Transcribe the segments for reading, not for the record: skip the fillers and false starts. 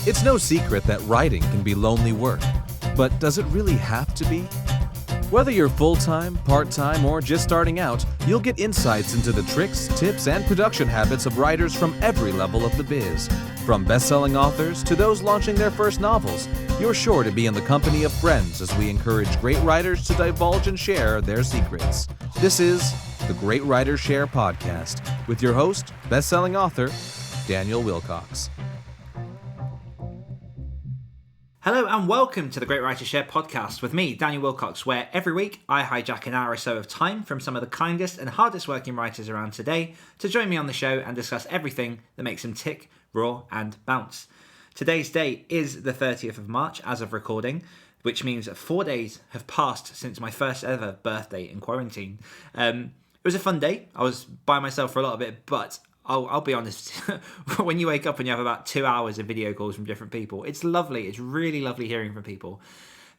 It's no secret that writing can be lonely work, but does it really have to be? Whether you're full-time, part-time, or just starting out, you'll get insights into the tricks, tips, and production habits of writers from every level of the biz. From best-selling authors to those launching their first novels, you're sure to be in the company of friends as we encourage great writers to divulge and share their secrets. This is the Great Writers Share podcast with your host, best-selling author, Daniel Wilcox. Hello and welcome to the Great Writers Share podcast with me, Daniel Wilcox, where every week I hijack an hour or so of time from some of the kindest and hardest working writers around today to join me on the show and discuss everything that makes them tick, roar and bounce. Today's date is the 30th of March as of recording, which means that 4 days have passed since my first ever birthday in quarantine. It was a fun day. I was by myself for a lot of it, but I'll be honest, when you wake up and you have about 2 hours of video calls from different people, it's lovely. It's really lovely hearing from people.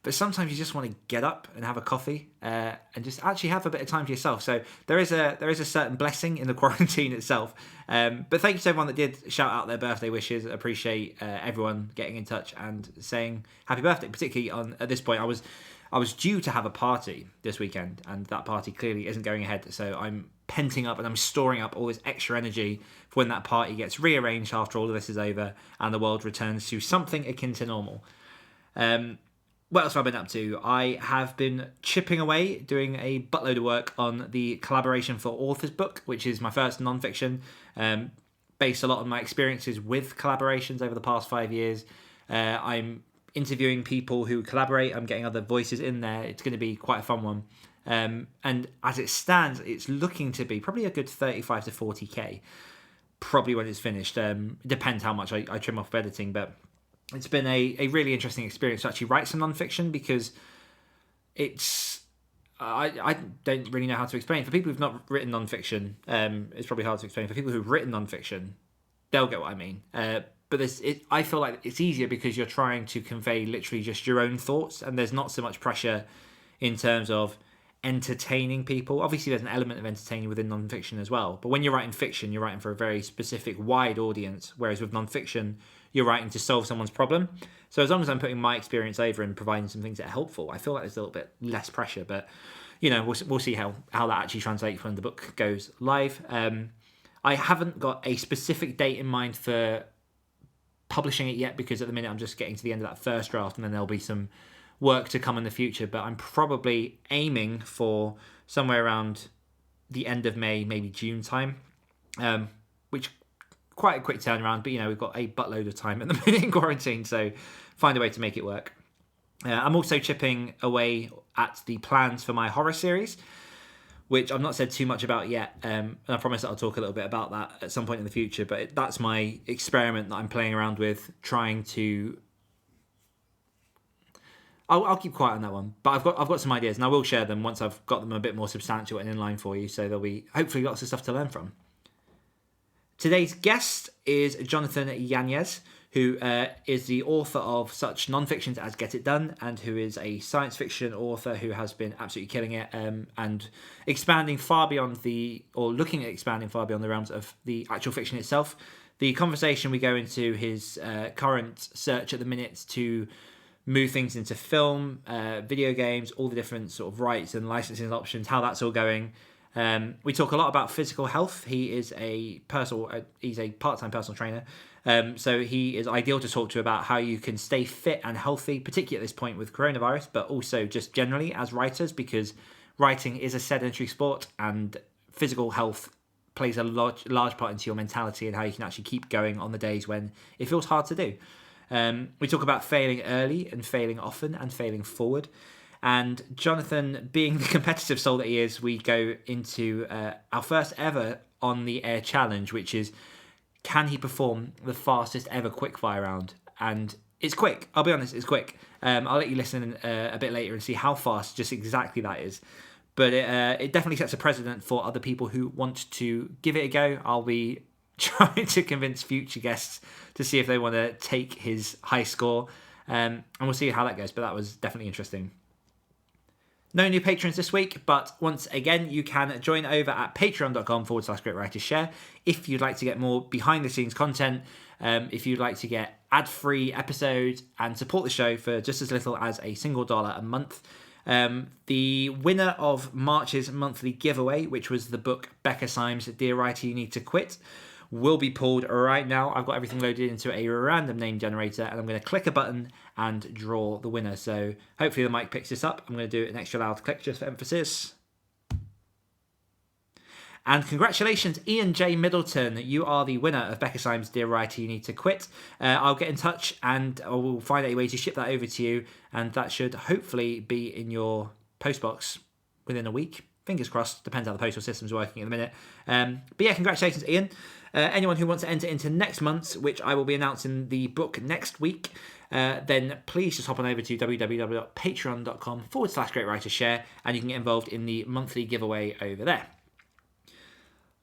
But sometimes you just want to get up and have a coffee and just actually have a bit of time to yourself. So there is a certain blessing in the quarantine itself. But thank you to everyone that did shout out their birthday wishes. I appreciate everyone getting in touch and saying happy birthday. Particularly at this point, I was due to have a party this weekend, and that party clearly isn't going ahead. So I'm penting up and I'm storing up all this extra energy for when that party gets rearranged after all of this is over and the world returns to something akin to normal. What else have I been up to? I have been chipping away, doing a buttload of work on the Collaboration for Authors book, which is my first non-fiction, based a lot on my experiences with collaborations over the past 5 years. I'm interviewing people who collaborate. I'm getting other voices in there. It's going to be quite a fun one. And as it stands, it's looking to be probably a good 35 to 40k, probably when it's finished. It depends how much I trim off editing, but it's been a really interesting experience to actually write some non-fiction because it's... I don't really know how to explain. For people who've not written non-fiction, it's probably hard to explain. For people who've written non-fiction, they'll get what I mean. But I feel like it's easier because you're trying to convey literally just your own thoughts, and there's not so much pressure in terms of entertaining people. Obviously, there's an element of entertaining within non-fiction as well. But when you're writing fiction, you're writing for a very specific, wide audience, whereas with non-fiction, you're writing to solve someone's problem. So as long as I'm putting my experience over and providing some things that are helpful, I feel like there's a little bit less pressure. But, you know, we'll see how that actually translates when the book goes live. I haven't got a specific date in mind for publishing it yet because at the minute I'm just getting to the end of that first draft and then there'll be some work to come in the future, but I'm probably aiming for somewhere around the end of May, maybe June time, which quite a quick turnaround, but you know, we've got a buttload of time at the minute in quarantine, so find a way to make it work. I'm also chipping away at the plans for my horror series, which I've not said too much about yet, and I promise that I'll talk a little bit about that at some point in the future, but that's my experiment that I'm playing around with, trying to... I'll keep quiet on that one, but I've got some ideas, and I will share them once I've got them a bit more substantial and in line for you, so there'll be hopefully lots of stuff to learn from. Today's guest is Jonathan Yanez, who is the author of such non-fictions as Get It Done, and who is a science fiction author who has been absolutely killing it and expanding far beyond looking at expanding far beyond the realms of the actual fiction itself. The conversation we go into his current search at the minute to move things into film, video games, all the different sort of rights and licensing options, how that's all going. We talk a lot about physical health. He is he's a part-time personal trainer. So he is ideal to talk to about how you can stay fit and healthy, particularly at this point with coronavirus, but also just generally as writers, because writing is a sedentary sport and physical health plays a large part into your mentality and how you can actually keep going on the days when it feels hard to do. We talk about failing early and failing often and failing forward. And Jonathan, being the competitive soul that he is, we go into our first ever on-the-air challenge, which is, can he perform the fastest ever Quickfire Round? And it's quick. I'll be honest, it's quick. I'll let you listen a bit later and see how fast just exactly that is. But it definitely sets a precedent for other people who want to give it a go. I'll be trying to convince future guests to see if they want to take his high score. And we'll see how that goes. But that was definitely interesting. No new patrons this week, but once again, you can join over at patreon.com/greatwritersshare if you'd like to get more behind the scenes content, if you'd like to get ad-free episodes and support the show for just as little as a single dollar a month. The winner of March's monthly giveaway, which was the book Becca Syme's Dear Writer You Need to Quit, will be pulled right now. I've got everything loaded into a random name generator, and I'm going to click a button and draw the winner. So hopefully the mic picks this up. I'm going to do an extra loud click just for emphasis. And congratulations, Ian J. Middleton. You are the winner of Becca Syme's Dear Writer You Need to Quit. I'll get in touch and I will find a way to ship that over to you. And that should hopefully be in your postbox within a week. Fingers crossed. Depends how the postal system's working at the minute. But yeah, congratulations, Ian. Anyone who wants to enter into next month's, which I will be announcing the book next week, then please just hop on over to www.patreon.com/greatwritershare and you can get involved in the monthly giveaway over there.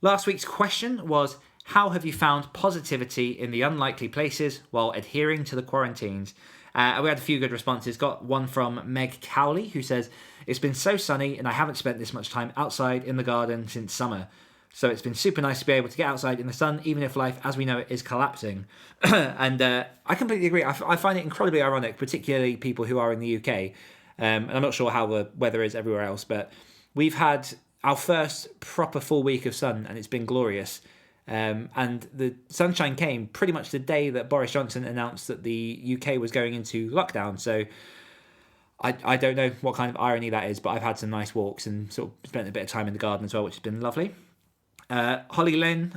Last week's question was, how have you found positivity in the unlikely places while adhering to the quarantines? We had a few good responses. Got one from Meg Cowley, who says, it's been so sunny and I haven't spent this much time outside in the garden since summer. So it's been super nice to be able to get outside in the sun, even if life as we know it is collapsing. And I completely agree. I find it incredibly ironic, particularly people who are in the UK. And I'm not sure how the weather is everywhere else, but we've had our first proper full week of sun, and it's been glorious. And the sunshine came pretty much the day that Boris Johnson announced that the UK was going into lockdown. So I don't know what kind of irony that is, but I've had some nice walks and sort of spent a bit of time in the garden as well, which has been lovely. Holly Line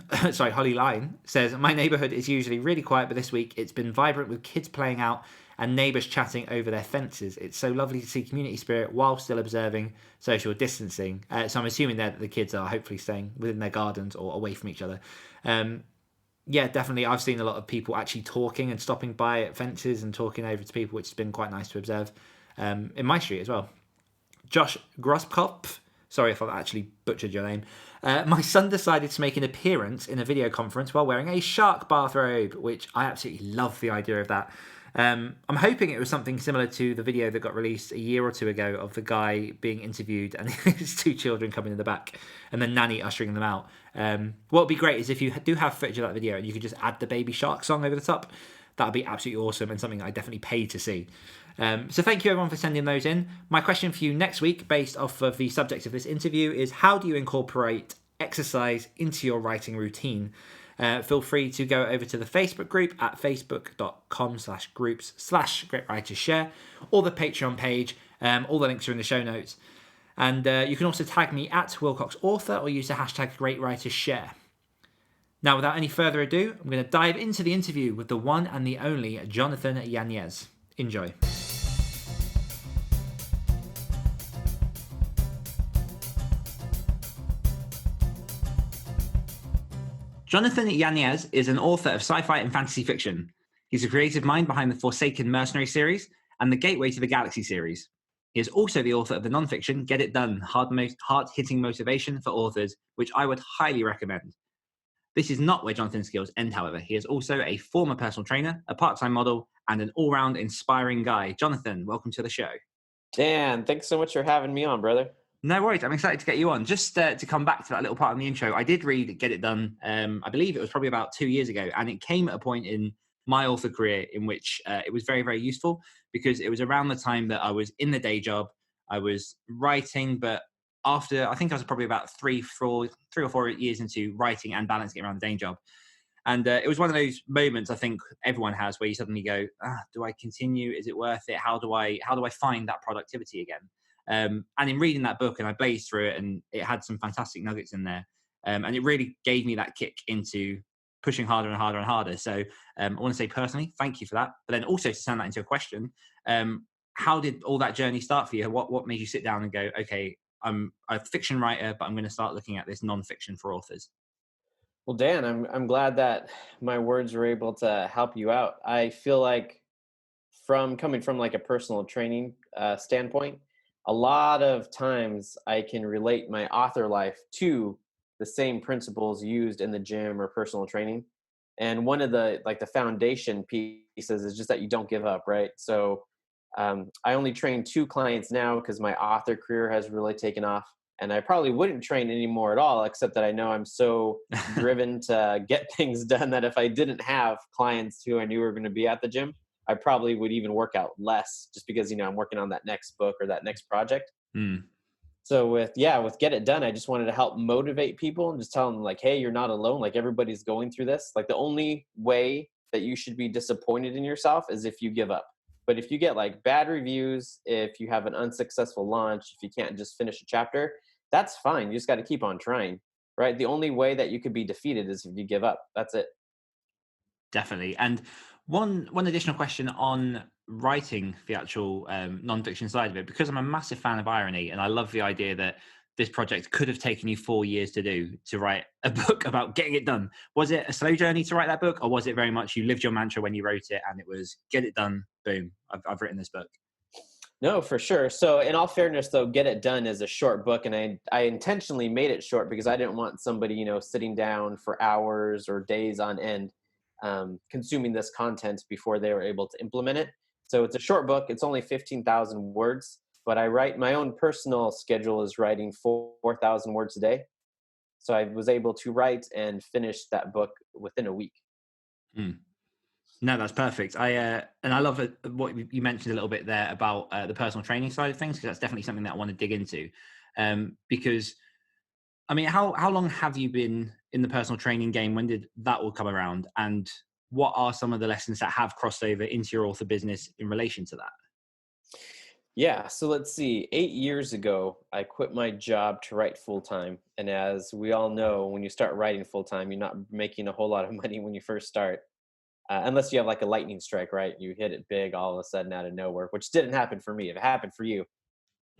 says, my neighbourhood is usually really quiet, but this week it's been vibrant with kids playing out and neighbours chatting over their fences. It's so lovely to see community spirit while still observing social distancing. So I'm assuming that the kids are hopefully staying within their gardens or away from each other. Yeah, definitely. I've seen a lot of people actually talking and stopping by at fences and talking over to people, which has been quite nice to observe in my street as well. Josh Groskopf, sorry if I've actually butchered your name. My son decided to make an appearance in a video conference while wearing a shark bathrobe, which I absolutely love the idea of that. I'm hoping it was something similar to the video that got released a year or two ago of the guy being interviewed and his two children coming in the back and the nanny ushering them out. What would be great is if you do have footage of that video and you could just add the Baby Shark song over the top. That would be absolutely awesome and something I definitely paid to see. So thank you everyone for sending those in. My question for you next week, based off of the subject of this interview, is how do you incorporate exercise into your writing routine? Feel free to go over to the Facebook group at facebook.com/groups/greatwritershare or the Patreon page. All the links are in the show notes. And you can also tag me at WilcoxAuthor or use the hashtag GreatWritersShare. Now, without any further ado, I'm going to dive into the interview with the one and the only Jonathan Yanez. Enjoy. Jonathan Yanez is an author of sci-fi and fantasy fiction. He's a creative mind behind the Forsaken Mercenary series and the Gateway to the Galaxy series. He is also the author of the non-fiction Get It Done, hard-hitting motivation for authors, which I would highly recommend. This is not where Jonathan's skills end, however. He is also a former personal trainer, a part-time model, and an all-round inspiring guy. Jonathan, welcome to the show. Dan, thanks so much for having me on, brother. No worries. I'm excited to get you on. Just to come back to that little part in the intro, I did read Get It Done. I believe it was probably about 2 years ago, and it came at a point in my author career in which it was very, very useful because it was around the time that I was in the day job. I was writing, but after, I think I was probably about three or four years into writing and balancing it around the day job. And it was one of those moments I think everyone has where you suddenly go, do I continue? Is it worth it? How do I find that productivity again? And in reading that book, and I blazed through it, and it had some fantastic nuggets in there. And it really gave me that kick into pushing harder and harder and harder. So I want to say personally, thank you for that. But then also to turn that into a question, how did all that journey start for you? What made you sit down and go, okay, I'm a fiction writer, but I'm going to start looking at this non-fiction for authors? Well, Dan, I'm glad that my words were able to help you out. I feel like coming from like a personal training standpoint, a lot of times I can relate my author life to the same principles used in the gym or personal training. And one of the foundation pieces is just that you don't give up, right? So I only train 2 clients now because my author career has really taken off. And I probably wouldn't train anymore at all, except that I know I'm so driven to get things done that if I didn't have clients who I knew were going to be at the gym, I probably would even work out less just because, I'm working on that next book or that next project. So with Get It Done, I just wanted to help motivate people and just tell them like, hey, you're not alone. Like everybody's going through this. Like the only way that you should be disappointed in yourself is if you give up. But if you get like bad reviews, if you have an unsuccessful launch, if you can't just finish a chapter, that's fine. You just got to keep on trying, right? The only way that you could be defeated is if you give up. That's it. Definitely. And one additional question on writing the actual nonfiction side of it, because I'm a massive fan of irony, and I love the idea that this project could have taken you 4 years to write a book about getting it done. Was it a slow journey to write that book, or was it very much you lived your mantra when you wrote it and it was get it done, boom, I've written this book? No, for sure. So in all fairness, though, Get It Done is a short book, and I intentionally made it short because I didn't want somebody, sitting down for hours or days on end, consuming this content before they were able to implement it. So it's a short book. It's only 15,000 words, but I write my own personal schedule is writing 4,000 words a day. So I was able to write and finish that book within a week. No, that's perfect. And I love what you mentioned a little bit there about the personal training side of things, because that's definitely something that I want to dig into. Because, I mean, how long have you been in the personal training game? When did that all come around? And what are some of the lessons that have crossed over into your author business in relation to that? Yeah, so let's see. 8 years ago, I quit my job to write full time. And as we all know, when you start writing full time, you're not making a whole lot of money when you first start. Unless you have like a lightning strike, right? You hit it big all of a sudden out of nowhere, which didn't happen for me. If it happened for you,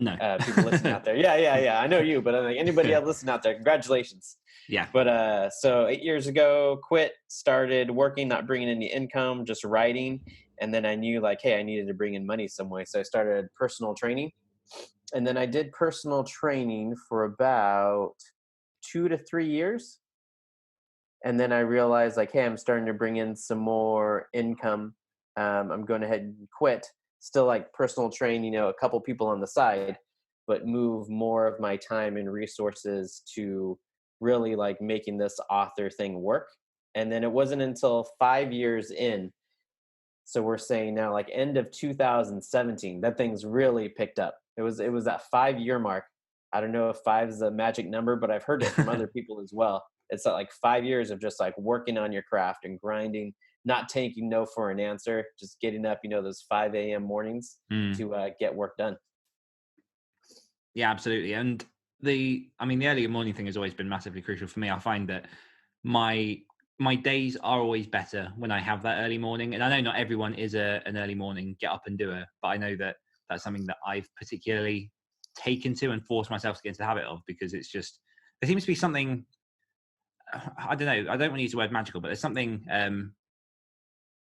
No. people listening out there, yeah, I know you, but like anybody else listening out there, congratulations. Yeah. But so 8 years ago, quit, started working, not bringing any income, just writing, and then I knew like, hey, I needed to bring in money some way, so I started personal training, and then I did personal training for about 2 to 3 years. And then I realized like, hey, I'm starting to bring in some more income. I'm going ahead and quit. Still like personal train, a couple people on the side, but move more of my time and resources to really like making this author thing work. And then it wasn't until 5 years in, so we're saying now like end of 2017, that thing's really picked up. It was that 5 year mark. I don't know if 5 is a magic number, but I've heard it from other people as well. It's like 5 years of just like working on your craft and grinding, not taking no for an answer, just getting up, those 5 a.m. mornings to get work done. Yeah, absolutely. And the early morning thing has always been massively crucial for me. I find that my days are always better when I have that early morning. And I know not everyone is an early morning get up and doer, but I know that that's something that I've particularly taken to and forced myself to get into the habit of, because it's just, there seems to be something, I don't know, I don't want to use the word magical, but there's something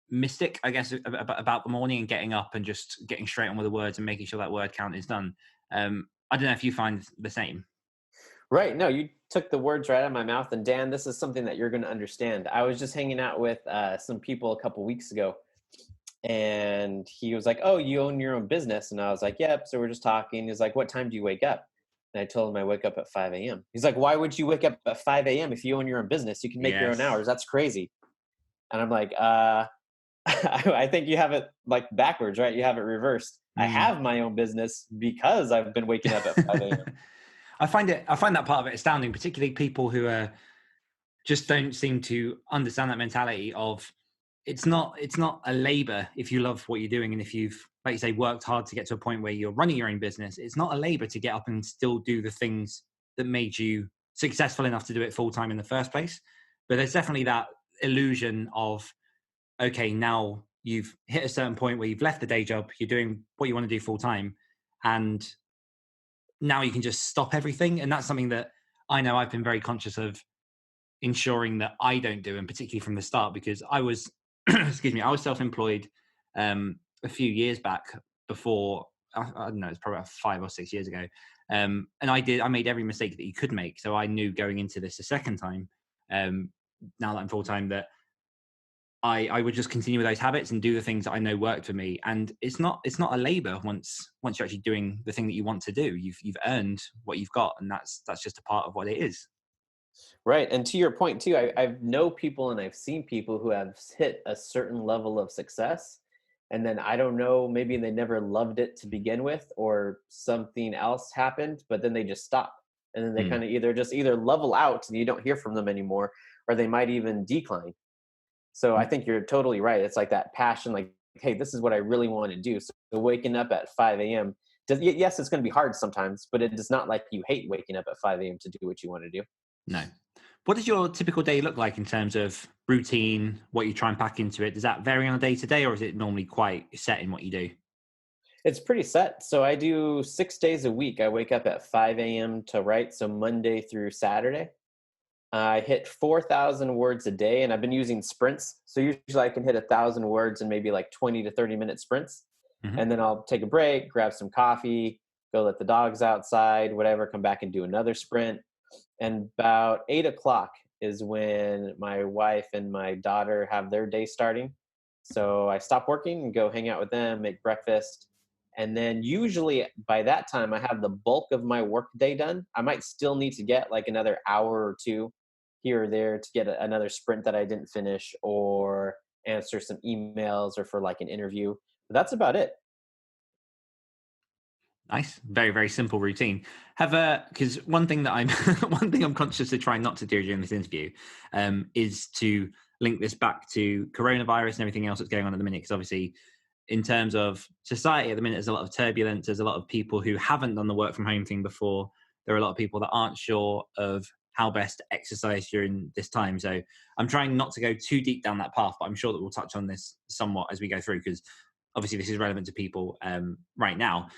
mystic, I guess, about the morning and getting up and just getting straight on with the words and making sure that word count is done. I don't know if you find the same. Right. No, you took the words right out of my mouth. And Dan, this is something that you're going to understand. I was just hanging out with some people a couple weeks ago, and he was like, oh, you own your own business? And I was like, yep. So we're just talking. He's like, what time do you wake up? And I told him I wake up at 5 a.m. He's like, why would you wake up at 5 a.m. if you own your own business? You can make your own hours. That's crazy. And I'm like, I think you have it like backwards, right? You have it reversed. I have my own business because I've been waking up at 5 a.m. I find that part of it astounding, particularly people who just don't seem to understand that mentality of it's not a labor if you love what you're doing, and if you've, like you say, worked hard to get to a point where you're running your own business. It's not a labor to get up and still do the things that made you successful enough to do it full time in the first place. But there's definitely that illusion of, okay, now you've hit a certain point where you've left the day job, you're doing what you want to do full time, and now you can just stop everything. And that's something that I know I've been very conscious of ensuring that I don't do, and particularly from the start, because I was, excuse me, I was self-employed a few years back before, I don't know, it's probably about 5 or 6 years ago. And I made every mistake that you could make. So I knew going into this a second time, now that I'm full-time, that I would just continue with those habits and do the things that I know worked for me. And it's not a labor once you're actually doing the thing that you want to do. You've earned what you've got, and that's just a part of what it is. Right. And to your point too, I've know people and I've seen people who have hit a certain level of success. And then I don't know, maybe they never loved it to begin with, or something else happened, but then they just stop. And then they Mm. kind of either level out and you don't hear from them anymore, or they might even decline. So I Mm. think you're totally right. It's like that passion, like, hey, this is what I really want to do. So waking up at 5 a.m. Yes, it's going to be hard sometimes, but it is not like you hate waking up at 5 a.m. to do what you want to do. No. What does your typical day look like in terms of routine, what you try and pack into it? Does that vary on a day to day, or is it normally quite set in what you do? It's pretty set. So I do 6 days a week. I wake up at 5 a.m. to write. So Monday through Saturday. I hit 4,000 words a day, and I've been using sprints. So usually I can hit 1,000 words in maybe like 20 to 30-minute sprints. Hmm. And then I'll take a break, grab some coffee, go let the dogs outside, whatever, come back and do another sprint. And about 8 o'clock is when my wife and my daughter have their day starting. So I stop working and go hang out with them, make breakfast. And then usually by that time, I have the bulk of my work day done. I might still need to get like another hour or two here or there to get another sprint that I didn't finish, or answer some emails, or for like an interview. But that's about it. Nice, very very simple routine. Because one thing that I'm one thing I'm conscious of trying not to do during this interview is to link this back to coronavirus and everything else that's going on at the minute. Because obviously, in terms of society at the minute, there's a lot of turbulence. There's a lot of people who haven't done the work from home thing before. There are a lot of people that aren't sure of how best to exercise during this time. So I'm trying not to go too deep down that path, but I'm sure that we'll touch on this somewhat as we go through, because obviously this is relevant to people right now.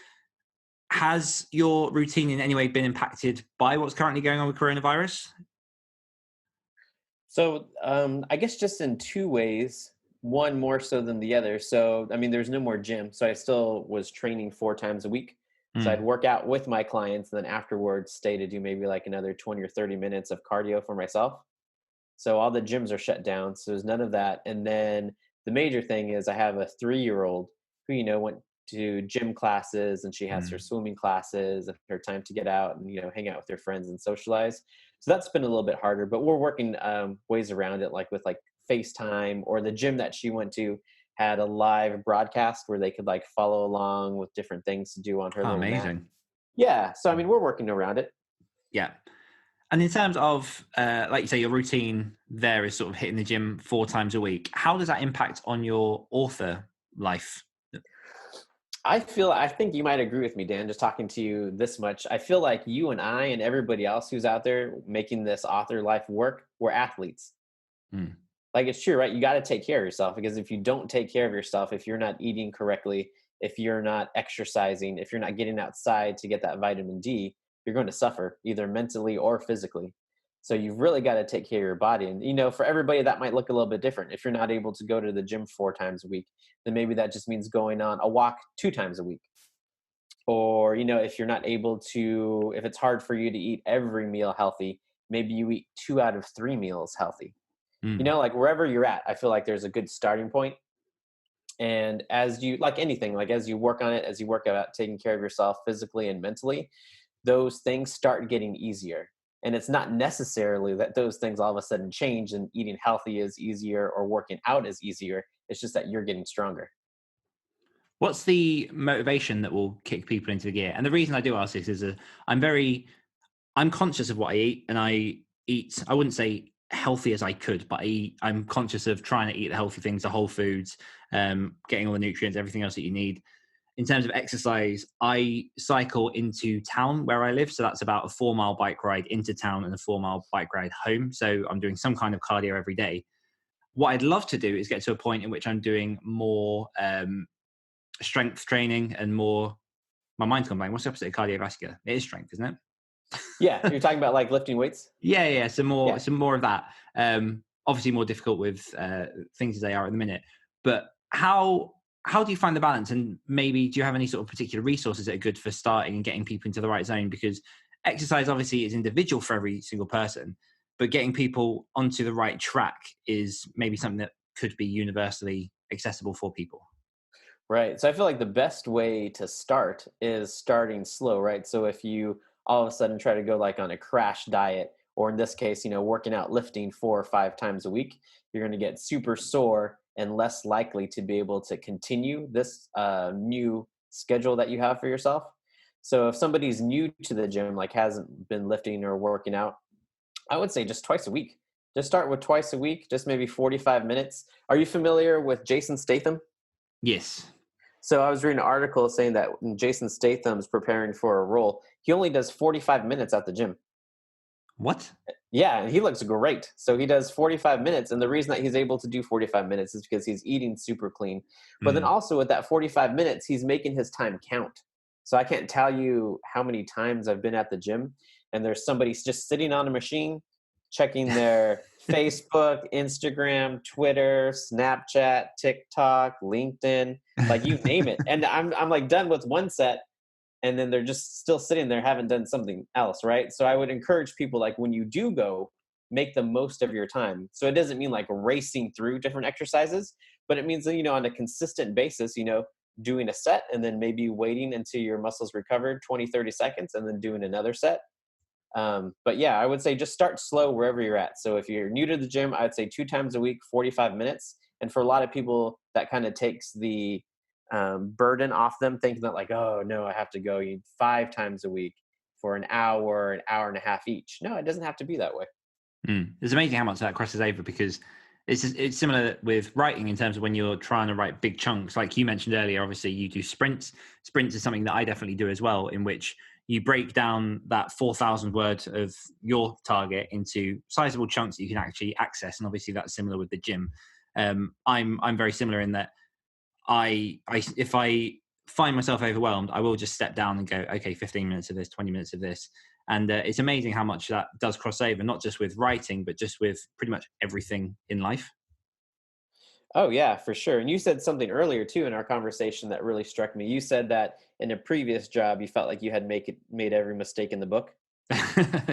Has your routine in any way been impacted by what's currently going on with coronavirus? So I guess just in two ways, one more so than the other. So, I mean, there's no more gym. So I still was training 4 times a week. So I'd Mm. work out with my clients, and then afterwards stay to do maybe like another 20 or 30 minutes of cardio for myself. So all the gyms are shut down. So there's none of that. And then the major thing is I have a 3-year-old who, went to gym classes, and she has her Mm. swimming classes and her time to get out and, hang out with her friends and socialize. So that's been a little bit harder, but we're working ways around it, like with like FaceTime, or the gym that she went to had a live broadcast where they could like follow along with different things to do on her Oh, little mat. amazing. Yeah. So, I mean, we're working around it. Yeah. And in terms of, like you say, your routine there is sort of hitting the gym 4 times a week. How does that impact on your author life? I think you might agree with me, Dan, just talking to you this much. I feel like you and I and everybody else who's out there making this author life work, we're athletes. Mm. Like, it's true, right? You got to take care of yourself, because if you don't take care of yourself, if you're not eating correctly, if you're not exercising, if you're not getting outside to get that vitamin D, you're going to suffer either mentally or physically. So you've really got to take care of your body. And, for everybody that might look a little bit different. If you're not able to go to the gym 4 times a week, then maybe that just means going on a walk 2 times a week. Or, if you're not able to, if it's hard for you to eat every meal healthy, maybe you eat 2 out of 3 meals healthy. Mm. Like wherever you're at, I feel like there's a good starting point. And as you, like anything, like as you work on it, as you work about taking care of yourself physically and mentally, those things start getting easier. And it's not necessarily that those things all of a sudden change and eating healthy is easier or working out is easier. It's just that you're getting stronger. What's the motivation that will kick people into the gear? And the reason I do ask this is I'm conscious of what I eat, and I eat, I wouldn't say healthy as I could, but I'm conscious of trying to eat the healthy things, the whole foods, getting all the nutrients, everything else that you need. In terms of exercise, I cycle into town where I live. So that's about a 4-mile bike ride into town and a 4-mile bike ride home. So I'm doing some kind of cardio every day. What I'd love to do is get to a point in which I'm doing more strength training and more, my mind's gone blank. What's the opposite of cardiovascular? It is strength, isn't it? Yeah. You're talking about like lifting weights? Yeah. Some Yeah. more of that. Obviously more difficult with things as they are at the minute. But how do you find the balance? And maybe do you have any sort of particular resources that are good for starting and getting people into the right zone? Because exercise obviously is individual for every single person, but getting people onto the right track is maybe something that could be universally accessible for people? Right. So I feel like the best way to start is starting slow, right? So if you all of a sudden try to go like on a crash diet, or in this case, working out, lifting 4 or 5 times a week, you're going to get super sore and less likely to be able to continue this new schedule that you have for yourself. So if somebody's new to the gym, like hasn't been lifting or working out, I would say just twice a week. Just start with twice a week, just maybe 45 minutes. Are you familiar with Jason Statham? Yes. So I was reading an article saying that when Jason Statham's preparing for a role, he only does 45 minutes at the gym. What? Yeah, and he looks great. So he does 45 minutes. And the reason that he's able to do 45 minutes is because he's eating super clean. But then also with that 45 minutes, he's making his time count. So I can't tell you how many times I've been at the gym and there's somebody just sitting on a machine, checking their Facebook, Instagram, Twitter, Snapchat, TikTok, LinkedIn, like you name it. And I'm like done with one set, and then they're just still sitting there, haven't done something else, right? So I would encourage people, like when you do go, make the most of your time. So it doesn't mean like racing through different exercises, but it means that, on a consistent basis, doing a set and then maybe waiting until your muscles recovered 20, 30 seconds and then doing another set. But yeah, I would say just start slow wherever you're at. So if you're new to the gym, I'd say 2 times a week, 45 minutes. And for a lot of people, that kind of takes the burden off them, thinking that like, oh no, I have to go 5 times a week for an hour and a half each. No, it doesn't have to be that way. It's amazing how much that crosses over, because it's similar with writing in terms of when you're trying to write big chunks. Like you mentioned earlier, obviously you do sprints. Sprints is something that I definitely do as well, in which you break down that 4,000 words of your target into sizable chunks that you can actually access. And obviously that's similar with the gym. I'm very similar in that if I find myself overwhelmed, I will just step down and go, okay, 15 minutes of this, 20 minutes of this. And it's amazing how much that does cross over, not just with writing, but just with pretty much everything in life. Oh yeah, for sure. And you said something earlier too in our conversation that really struck me. You said that in a previous job, you felt like you had made every mistake in the book.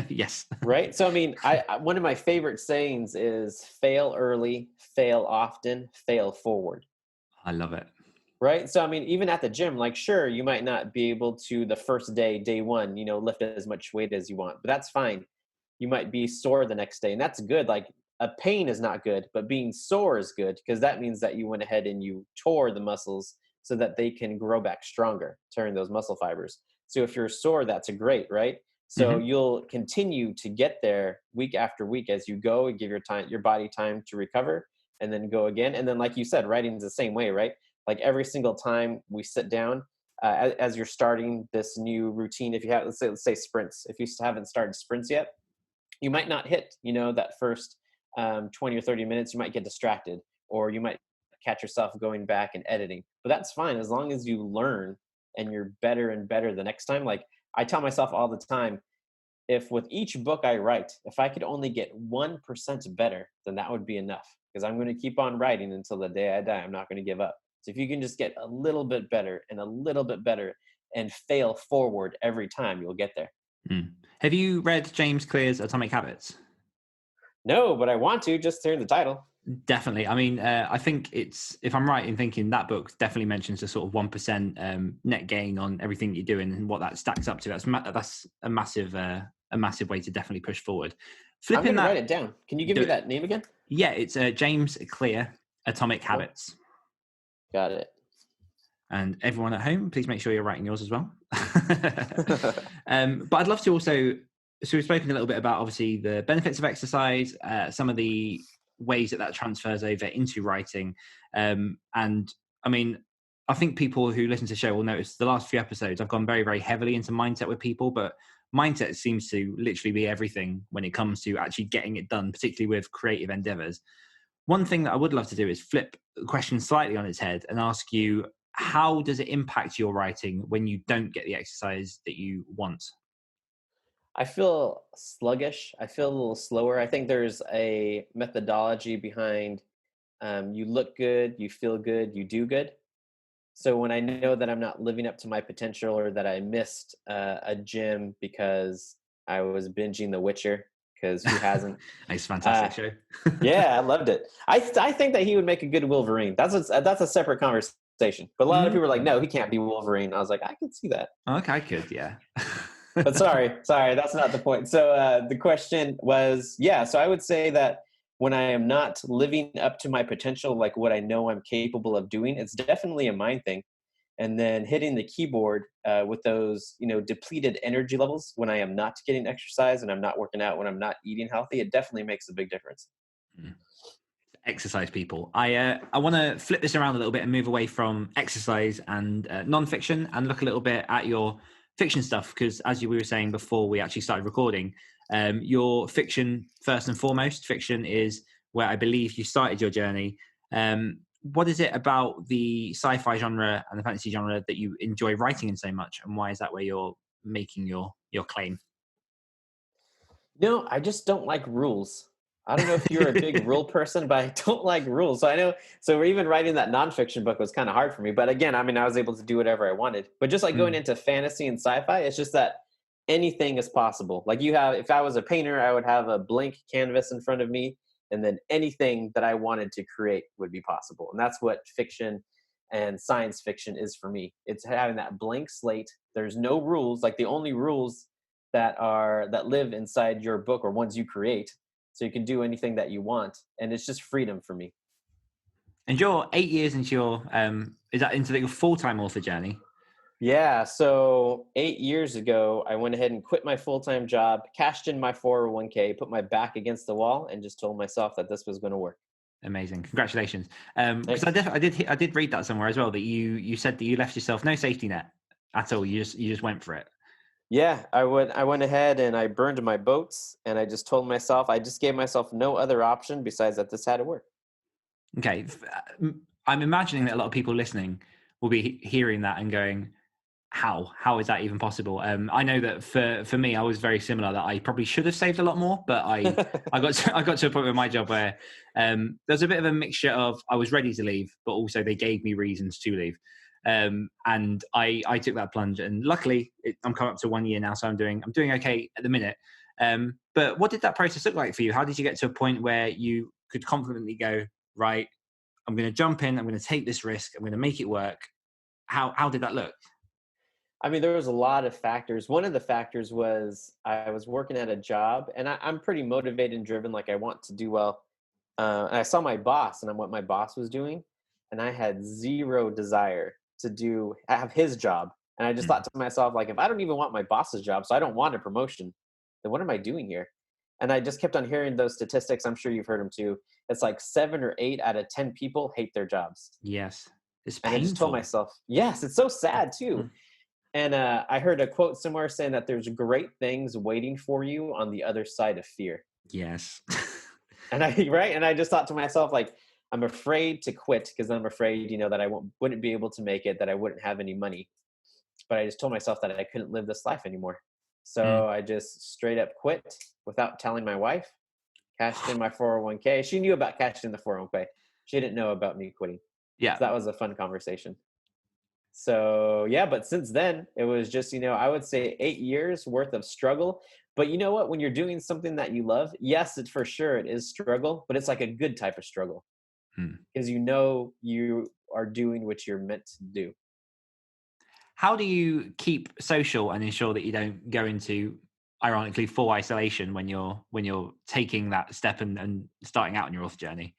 Yes. Right. So, I mean, one of my favorite sayings is fail early, fail often, fail forward. I love it. Right. So, I mean, even at the gym, like, sure, you might not be able to the first day one, lift as much weight as you want, but that's fine. You might be sore the next day, and that's good. Like, a pain is not good, but being sore is good, because that means that you went ahead and you tore the muscles so that they can grow back stronger, tearing those muscle fibers. So if you're sore, that's a great, right? So you'll continue to get there week after week as you go and give your body time to recover, and then go again. And then, like you said, writing is the same way, right? Like every single time we sit down, as you're starting this new routine, if you have, let's say sprints, if you haven't started sprints yet, you might not hit, that first 20 or 30 minutes. You might get distracted, or you might catch yourself going back and editing, but that's fine as long as you learn and you're better and better the next time. Like I tell myself all the time, if with each book I write, if I could only get 1% better, then that would be enough, because I'm going to keep on writing until the day I die. I'm not going to give up. So if you can just get a little bit better and a little bit better and fail forward every time, you'll get there. Have you read James Clear's Atomic Habits? No, but I want to, just hearing the title. Definitely. I mean, I think if I'm right in thinking, that book definitely mentions the sort of 1% net gain on everything you're doing and what that stacks up to. That's a massive way to definitely push forward. I'm going to write it down. Can you give me that name again? Yeah, it's James Clear, Atomic Habits. Got it. And everyone at home, please make sure you're writing yours as well. But I'd love to also, so we've spoken a little bit about obviously the benefits of exercise, some of the ways that transfers over into writing. And I mean, I think people who listen to the show will notice the last few episodes, I've gone very, very heavily into mindset with people, but mindset seems to literally be everything when it comes to actually getting it done, particularly with creative endeavors. One thing that I would love to do is flip the question slightly on its head and ask you, how does it impact your writing when you don't get the exercise that you want? I feel sluggish. I feel a little slower. I think there's a methodology behind you look good, you feel good, you do good. So when I know that I'm not living up to my potential, or that I missed a gym because I was binging The Witcher, because who hasn't? It's a fantastic show. Yeah, I loved it. I think that he would make a good Wolverine. That's a separate conversation. But a lot of people are like, no, he can't be Wolverine. I was like, I could see that. Okay, I could, yeah. But sorry, that's not the point. So the question was, so I would say that when I am not living up to my potential, like what I know I'm capable of doing, it's definitely a mind thing. And then hitting the keyboard with those, depleted energy levels when I am not getting exercise and I'm not working out, when I'm not eating healthy, it definitely makes a big difference. Exercise people. I want to flip this around a little bit and move away from exercise and non-fiction and look a little bit at your fiction stuff, because as we were saying before we actually started recording, your fiction, first and foremost, fiction is where I believe you started your journey. What is it about the sci-fi genre and the fantasy genre that you enjoy writing in so much, and why is that where you're making your claim? No, I just don't like rules. I don't know if you're a big rule person, but I don't like rules. So I know, so even writing that nonfiction book was kind of hard for me. But again, I mean, I was able to do whatever I wanted. But just like going into fantasy and sci-fi, it's just that anything is possible. Like if I was a painter, I would have a blank canvas in front of me, and then anything that I wanted to create would be possible. And that's what fiction and science fiction is for me. It's having that blank slate. There's no rules. Like the only rules that live inside your book or ones you create. So you can do anything that you want. And it's just freedom for me. And you're 8 years into your, is that into your full-time author journey? Yeah. So 8 years ago, I went ahead and quit my full-time job, cashed in my 401k, put my back against the wall, and just told myself that this was going to work. Amazing. Congratulations. Because I did read that somewhere as well, that you said that you left yourself no safety net at all. You just went for it. Yeah, I went ahead and I burned my boats, and I just told myself, I just gave myself no other option besides that this had to work. Okay. I'm imagining that a lot of people listening will be hearing that and going, how is that even possible? I know that for me, I was very similar, that I probably should have saved a lot more, but I got to a point with my job where there's a bit of a mixture of I was ready to leave, but also they gave me reasons to leave. And I took that plunge, and luckily I'm coming up to 1 year now, so I'm doing okay at the minute. But what did that process look like for you? How did you get to a point where you could confidently go, right, I'm going to jump in, I'm going to take this risk, I'm going to make it work? How did that look? I mean, there was a lot of factors. One of the factors was I was working at a job, and I'm pretty motivated and driven. Like I want to do well. And I saw my boss and what my boss was doing, and I had zero desire to have his job. And I just thought to myself, like, if I don't even want my boss's job, so I don't want a promotion, then what am I doing here? And I just kept on hearing those statistics. I'm sure you've heard them too. It's like 7 or 8 out of 10 people hate their jobs. Yes. It's And painful. I just told myself, yes, it's so sad too. And I heard a quote somewhere saying that there's great things waiting for you on the other side of fear. Yes. And I just thought to myself, like, I'm afraid to quit because I'm afraid, that I wouldn't be able to make it, that I wouldn't have any money. But I just told myself that I couldn't live this life anymore. So I just straight up quit without telling my wife, cashed in my 401k. She knew about cashing in the 401k. She didn't know about me quitting. Yeah. So that was a fun conversation. So yeah, but since then it was just, I would say 8 years worth of struggle. But you know what, when you're doing something that you love, yes, it's for sure, it is struggle, but it's like a good type of struggle because you are doing what you're meant to do. How do you keep social and ensure that you don't go into, ironically, full isolation when you're taking that step and starting out on your author journey?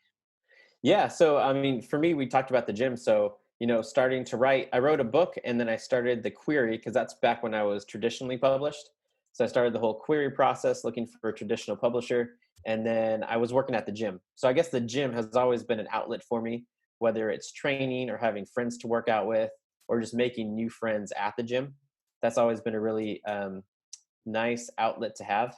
Yeah. So, I mean, for me, we talked about the gym. So, starting to write, I wrote a book and then I started the query because that's back when I was traditionally published. So I started the whole query process looking for a traditional publisher. And then I was working at the gym. So I guess the gym has always been an outlet for me, whether it's training or having friends to work out with or just making new friends at the gym. That's always been a really nice outlet to have.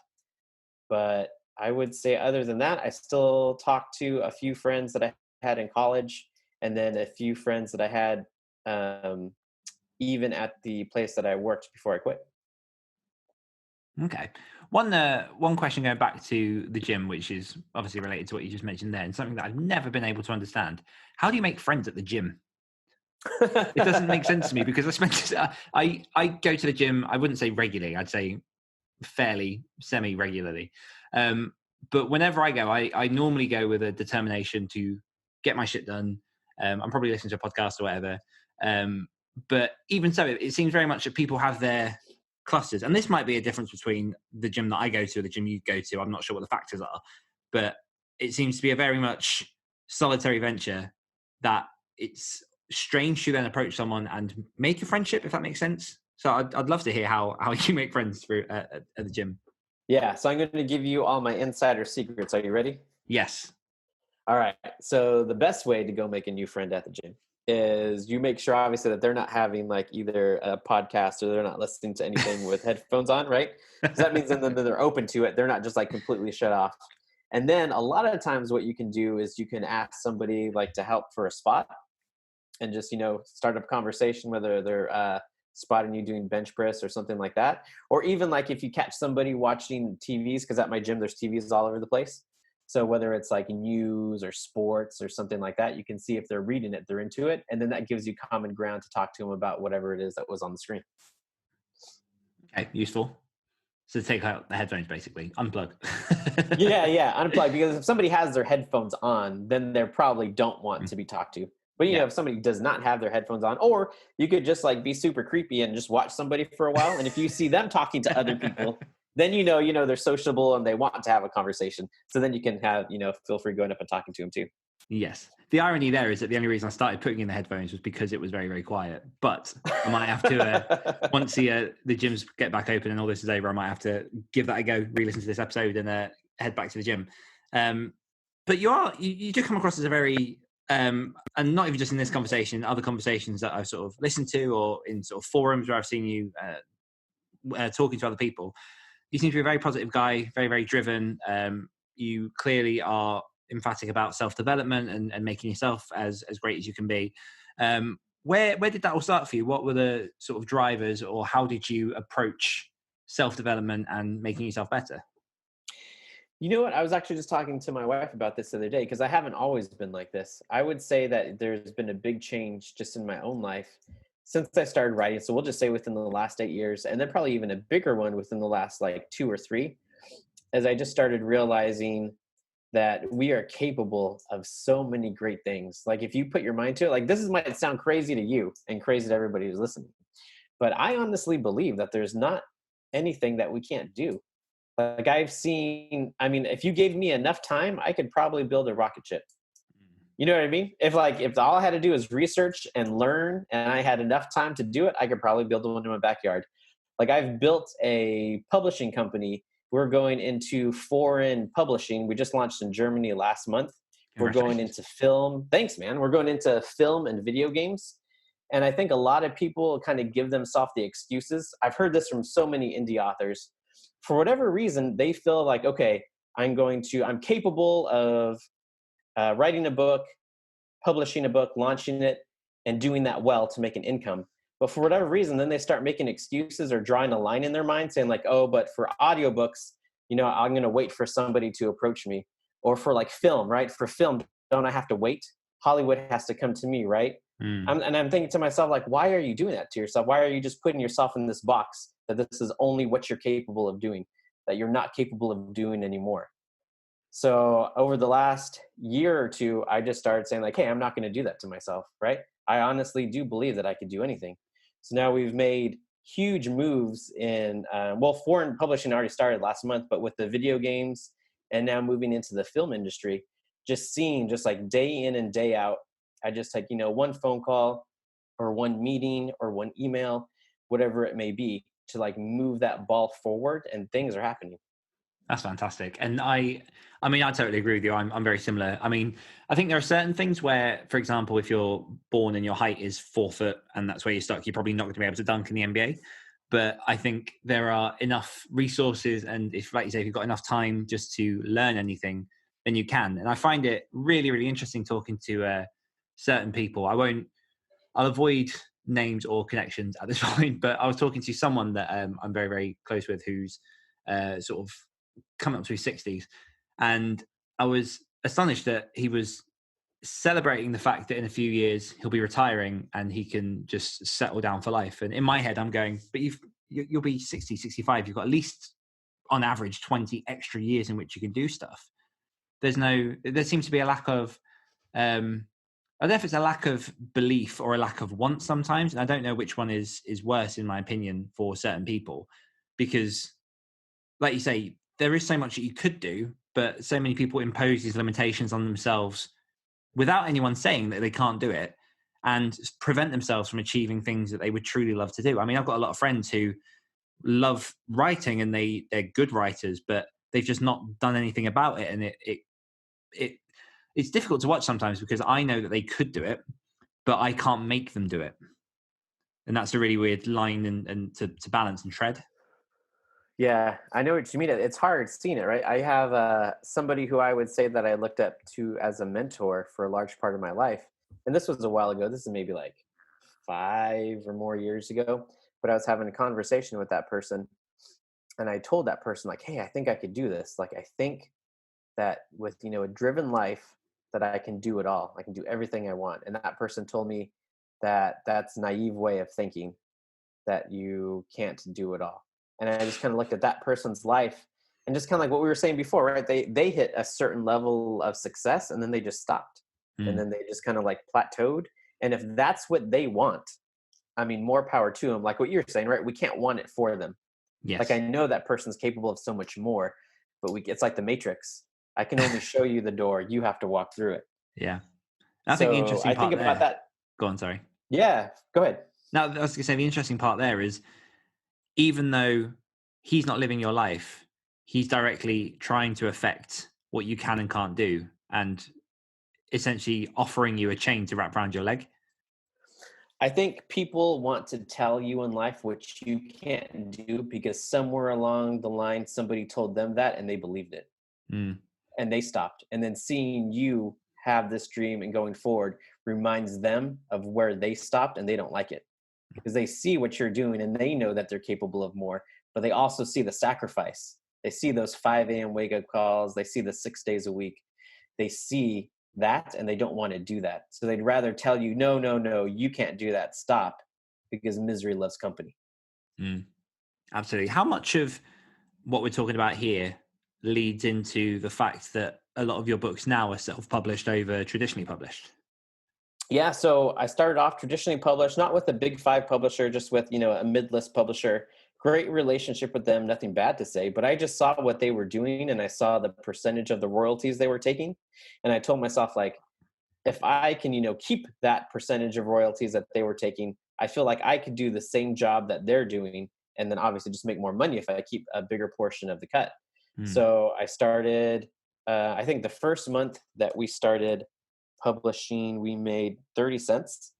But I would say other than that, I still talk to a few friends that I had in college and then a few friends that I had even at the place that I worked before I quit. Okay. One question going back to the gym, which is obviously related to what you just mentioned there, and something that I've never been able to understand. How do you make friends at the gym? It doesn't make sense to me because I go to the gym, I wouldn't say regularly, I'd say fairly semi-regularly. But whenever I go, I normally go with a determination to get my shit done. I'm probably listening to a podcast or whatever. But even so, it seems very much that people have their clusters. And this might be a difference between the gym that I go to or the gym you go to. I'm not sure what the factors are. But it seems to be a very much solitary venture that it's strange to then approach someone and make a friendship, if that makes sense. So I'd love to hear how you make friends through at the gym. Yeah, so I'm going to give you all my insider secrets. Are you ready? Yes. All right. So the best way to go make a new friend at the gym is you make sure, obviously, that they're not having like either a podcast or they're not listening to anything with headphones on, right? Because that means then they're open to it. They're not just like completely shut off. And then a lot of times what you can do is you can ask somebody like to help for a spot and just, start up a conversation, whether they're spotting you doing bench press or something like that. Or even like if you catch somebody watching TVs, because at my gym, there's TVs all over the place. So whether it's like news or sports or something like that, you can see if they're reading it, they're into it. And then that gives you common ground to talk to them about whatever it is that was on the screen. Okay, useful. So take out the headphones, basically. Unplug. Yeah, unplug. Because if somebody has their headphones on, then they probably don't want to be talked to. But, if somebody does not have their headphones on, or you could just like be super creepy and just watch somebody for a while. And if you see them talking to other people, then they're sociable and they want to have a conversation. So then you can have, feel free going up and talking to them too. Yes. The irony there is that the only reason I started putting in the headphones was because it was very, very quiet. But I might have to, once the gyms get back open and all this is over, I might have to give that a go, re-listen to this episode and head back to the gym. But you do come across as a very, and not even just in this conversation, other conversations that I've sort of listened to or in sort of forums where I've seen you talking to other people, you seem to be a very positive guy, very, very driven. You clearly are emphatic about self-development and making yourself as great as you can be. Where did that all start for you? What were the sort of drivers, or how did you approach self-development and making yourself better? You know what? I was actually just talking to my wife about this the other day because I haven't always been like this. I would say that there's been a big change just in my own life since I started writing. So we'll just say within the last 8 years, and then probably even a bigger one within the last like 2 or 3, as I just started realizing that we are capable of so many great things. Like if you put your mind to it, like this might sound crazy to you and crazy to everybody who's listening, but I honestly believe that there's not anything that we can't do. Like I've seen, if you gave me enough time, I could probably build a rocket ship. You know what I mean? If all I had to do is research and learn and I had enough time to do it, I could probably build one in my backyard. Like I've built a publishing company. We're going into foreign publishing. We just launched in Germany last month. We're going into film. Thanks, man. We're going into film and video games. And I think a lot of people kind of give themselves the excuses. I've heard this from so many indie authors. For whatever reason, they feel like, okay, I'm capable of writing a book, publishing a book, launching it, and doing that well to make an income. But for whatever reason, then they start making excuses or drawing a line in their mind saying like, oh, but for audiobooks, I'm going to wait for somebody to approach me. Or for like film, right? For film, don't I have to wait? Hollywood has to come to me, right? And I'm thinking to myself, like, why are you doing that to yourself? Why are you just putting yourself in this box that this is only what you're capable of doing, that you're not capable of doing anymore? So over the last year or two, I just started saying like, hey, I'm not going to do that to myself, right? I honestly do believe that I could do anything. So now we've made huge moves in, foreign publishing already started last month, but with the video games and now moving into the film industry, just seeing just like day in and day out, I just take, one phone call or one meeting or one email, whatever it may be, to like move that ball forward, and things are happening. That's fantastic. And I totally agree with you. I'm very similar. I think there are certain things where, for example, if you're born and your height is 4 foot and that's where you're stuck, you're probably not going to be able to dunk in the NBA. But I think there are enough resources, and if, like you say, if you've got enough time just to learn anything, then you can. And I find it really, really interesting talking to certain people. I'll avoid names or connections at this point, but I was talking to someone that I'm very, very close with, who's sort of coming up to his 60s, and I was astonished that he was celebrating the fact that in a few years he'll be retiring and he can just settle down for life. And in my head I'm going, but you'll be 60, 65, you've got at least on average 20 extra years in which you can do stuff. There seems to be a lack of, I don't know if it's a lack of belief or a lack of want sometimes. And I don't know which one is worse, in my opinion, for certain people, because like you say, there is so much that you could do, but so many people impose these limitations on themselves without anyone saying that they can't do it, and prevent themselves from achieving things that they would truly love to do. I mean, I've got a lot of friends who love writing and they're good writers, but they've just not done anything about it. And it's difficult to watch sometimes, because I know that they could do it, but I can't make them do it. And that's a really weird line and to balance and tread. Yeah, I know what you mean. It's hard seeing it, right? I have somebody who I would say that I looked up to as a mentor for a large part of my life. And this was a while ago. This is maybe like 5 or more years ago. But I was having a conversation with that person. And I told that person, like, hey, I think I could do this. Like, I think that with, a driven life, that I can do it all. I can do everything I want. And that person told me that that's a naive way of thinking, that you can't do it all. And I just kind of looked at that person's life, and just kind of like what we were saying before, right? They hit a certain level of success, and then they just stopped. And then they just kind of like plateaued. And if that's what they want, I mean, more power to them. Like what you're saying, right? We can't want it for them. Yes. Like I know that person's capable of so much more, but it's like the Matrix. I can only show you the door. You have to walk through it. Yeah. I think the interesting part about that. Go on, sorry. Yeah, go ahead. Now, I was going to say, the interesting part there is, even though he's not living your life, he's directly trying to affect what you can and can't do, and essentially offering you a chain to wrap around your leg. I think people want to tell you in life what you can't do, because somewhere along the line, somebody told them that and they believed it. And they stopped. And then seeing you have this dream and going forward reminds them of where they stopped, and they don't like it, because they see what you're doing and they know that they're capable of more, but they also see the sacrifice. They see those 5 a.m. wake up calls. They see the 6 days a week. They see that, and they don't want to do that. So they'd rather tell you, no, you can't do that. Stop, because misery loves company. Absolutely. How much of what we're talking about here leads into the fact that a lot of your books now are self-published over traditionally published? Yeah, so I started off traditionally published, not with a big 5 publisher, just with, a mid-list publisher. Great relationship with them, nothing bad to say, but I just saw what they were doing, and I saw the percentage of the royalties they were taking. And I told myself, like, if I can, keep that percentage of royalties that they were taking, I feel like I could do the same job that they're doing, and then obviously just make more money if I keep a bigger portion of the cut. So I started, I think the first month that we started publishing, we made 30 cents.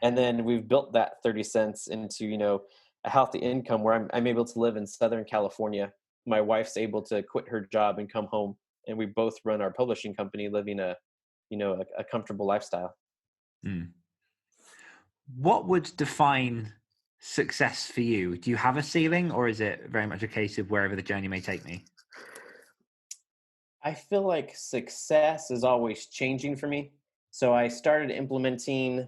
And then we've built that 30 cents into, a healthy income where I'm able to live in Southern California. My wife's able to quit her job and come home, and we both run our publishing company, living a comfortable lifestyle. What would define success for you? Do you have a ceiling, or is it very much a case of wherever the journey may take me? I feel like success is always changing for me. So I started implementing,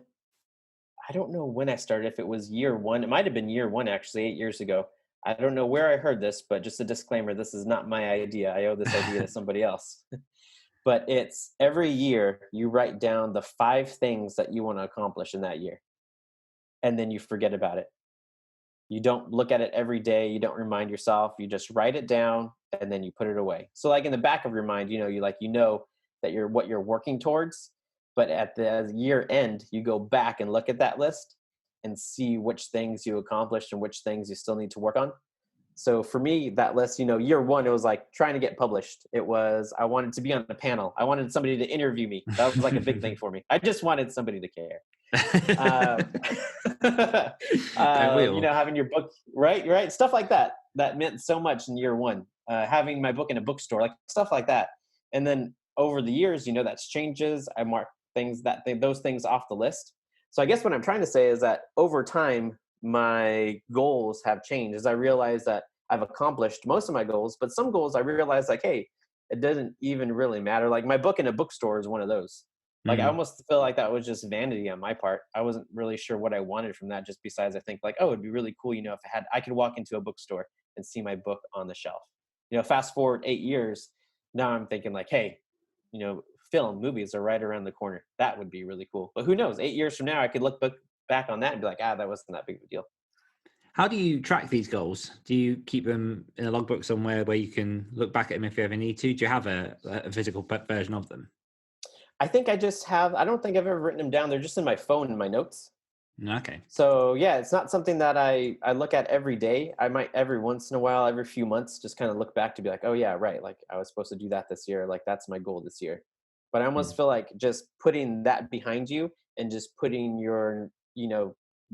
I don't know when I started, if it was year 1. It might have been year 1, actually, 8 years ago. I don't know where I heard this, but just a disclaimer, this is not my idea. I owe this idea to somebody else. But it's every year you write down the 5 things that you want to accomplish in that year. And then you forget about it. You don't look at it every day. You don't remind yourself. You just write it down, and then you put it away. So like in the back of your mind, you know that you're what you're working towards. But at the year end, you go back and look at that list and see which things you accomplished and which things you still need to work on. So for me, that list, year 1, it was like trying to get published. It was, I wanted to be on a panel. I wanted somebody to interview me. That was like a big thing for me. I just wanted somebody to care. Having your book, right. Stuff like that meant so much in year 1, having my book in a bookstore, like stuff like that. And then over the years, that's changes. I mark those things off the list. So I guess what I'm trying to say is that over time, my goals have changed as I realize that I've accomplished most of my goals, but some goals I realized, like, hey, it doesn't even really matter. Like my book in a bookstore is one of those. Like I almost feel like that was just vanity on my part. I wasn't really sure what I wanted from that, just besides I think like, oh, it'd be really cool, if I could walk into a bookstore and see my book on the shelf. Fast forward 8 years, now I'm thinking like, hey, film, movies are right around the corner. That would be really cool. But who knows? 8 years from now, I could look back on that and be like, that wasn't that big of a deal. How do you track these goals? Do you keep them in a logbook somewhere where you can look back at them if you ever need to? Do you have a physical version of them? I think I just have, I don't think I've ever written them down. They're just in my phone in my notes. Okay. So yeah, it's not something that I look at every day. I might every once in a while, every few months, just kind of look back to be like, oh yeah, right. Like I was supposed to do that this year. Like that's my goal this year. But I almost feel like just putting that behind you and just putting your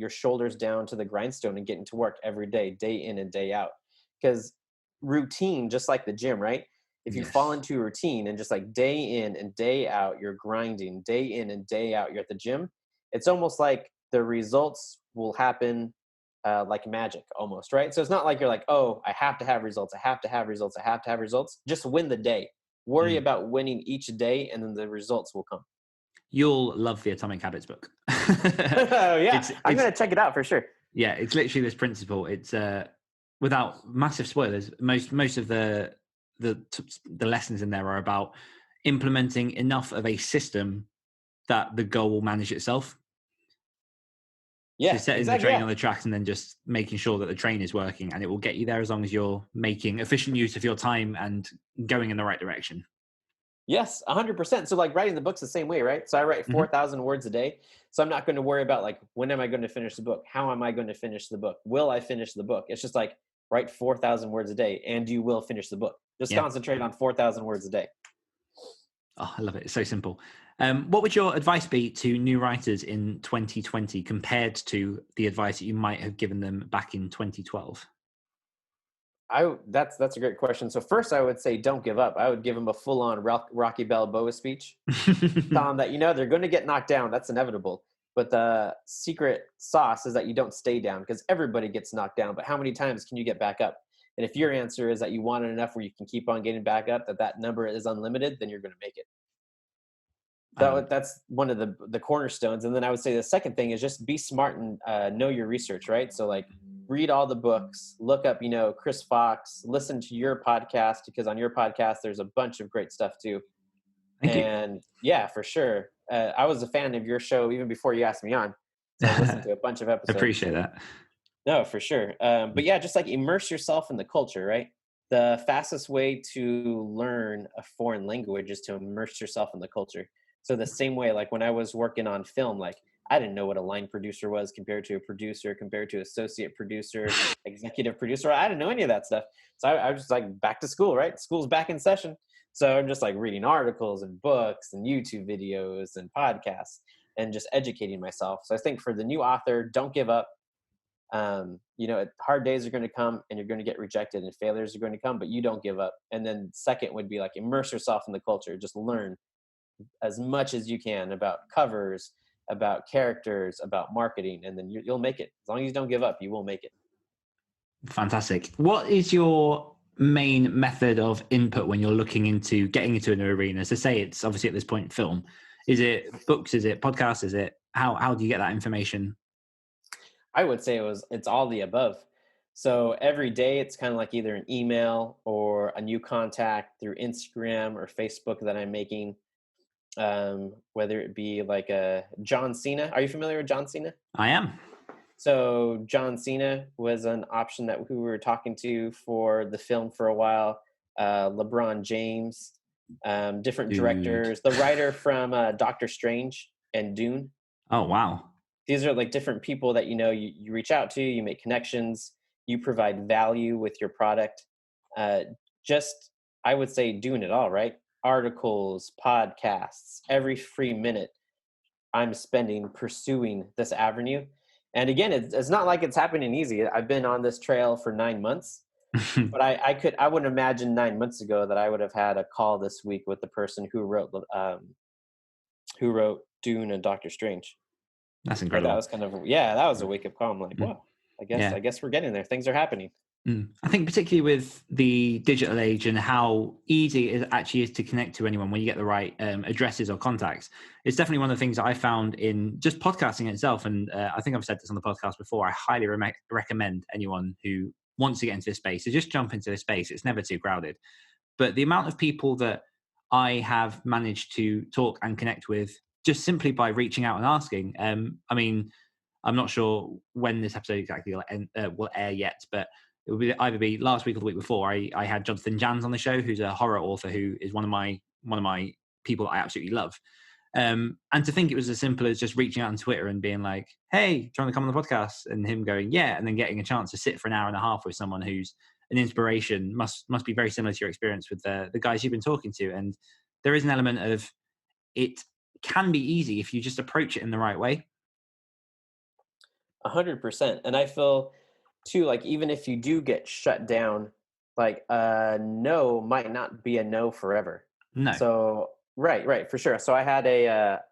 shoulders down to the grindstone and getting to work every day, day in and day out. Because routine, just like the gym, right? If you fall into a routine and just like day in and day out, you're grinding, day in and day out, you're at the gym. It's almost like the results will happen like magic almost, right? So it's not like you're like, oh, I have to have results. I have to have results. I have to have results. Just win the day. Worry about winning each day, and then the results will come. You'll love the Atomic Habits book. Yeah, I'm going to check it out for sure. Yeah, it's literally this principle. It's without massive spoilers. Most of the lessons in there are about implementing enough of a system that the goal will manage itself. Yeah, so setting the train on the track and then just making sure that the train is working, and it will get you there as long as you're making efficient use of your time and going in the right direction. Yes, 100%. So like writing the book's the same way, right? So I write 4,000 words a day. So I'm not going to worry about like, when am I going to finish the book? How am I going to finish the book? Will I finish the book? It's just like, write 4,000 words a day and you will finish the book. Just concentrate on 4,000 words a day. Oh, I love it. It's so simple. What would your advice be to new writers in 2020 compared to the advice that you might have given them back in 2012? That's a great question. So first I would say, don't give up. I would give them a full on Rocky Balboa speech. Tell them that, they're going to get knocked down. That's inevitable. But the secret sauce is that you don't stay down, because everybody gets knocked down. But how many times can you get back up? And if your answer is that you want it enough where you can keep on getting back up, that number is unlimited, then you're going to make it. That's one of the cornerstones. And then I would say the second thing is just be smart and know your research, right? So like read all the books, look up, Chris Fox, listen to your podcast, because on your podcast, there's a bunch of great stuff too. Thank you. And yeah, for sure. I was a fan of your show even before you asked me on. So I listened to a bunch of episodes. Appreciate that. No, for sure. But yeah, just like immerse yourself in the culture, right? The fastest way to learn a foreign language is to immerse yourself in the culture. So the same way, like when I was working on film, like I didn't know what a line producer was compared to a producer, compared to associate producer, executive producer. I didn't know any of that stuff. So I was just like, back to school, right? School's back in session. So I'm just like reading articles and books and YouTube videos and podcasts and just educating myself. So I think for the new author, don't give up. Hard days are going to come and you're going to get rejected and failures are going to come, but you don't give up. And then second would be like, immerse yourself in the culture. Just learn as much as you can about covers, about characters, about marketing, and then you'll make it. As long as you don't give up, you will make it. Fantastic. What is your main method of input when you're looking into getting into an arena? So say it's obviously at this point film. Is it books? Is it podcasts? Is it how do you get that information? I would say it's all the above. So every day it's kind of like either an email or a new contact through Instagram or Facebook that I'm making. Whether it be like a John Cena. Are you familiar with John Cena? I am. So John Cena was an option that we were talking to for the film for a while. LeBron James, different directors, the writer from Doctor Strange and Dune. Oh, wow. These are like different people that, you reach out to, you make connections, you provide value with your product. I would say doing it all, right? Articles, podcasts, every free minute I'm spending pursuing this avenue. And again, it's not like it's happening easy. I've been on this trail for 9 months, but I wouldn't imagine 9 months ago that I would have had a call this week with the person who wrote Dune and Doctor Strange. That's incredible. That was that was a wake up call. I'm like, wow, I guess we're getting there. Things are happening. I think particularly with the digital age and how easy it actually is to connect to anyone when you get the right addresses or contacts, it's definitely one of the things that I found in just podcasting itself. And I think I've said this on the podcast before. I highly recommend anyone who wants to get into this space, so just jump into this space. It's never too crowded. But the amount of people that I have managed to talk and connect with just simply by reaching out and asking. I mean, I'm not sure when this episode exactly will air yet, but it will either be last week or the week before. I had Jonathan Jans on the show, who's a horror author who is one of my people that I absolutely love. And to think it was as simple as just reaching out on Twitter and being like, "Hey, do you want to come on the podcast?" And him going, "Yeah," and then getting a chance to sit for an hour and a half with someone who's an inspiration must be very similar to your experience with the guys you've been talking to. And there is an element of it can be easy if you just approach it in the right way. 100%. And I feel too, like, even if you do get shut down, like, no might not be a no forever. No. So right, for sure. So I had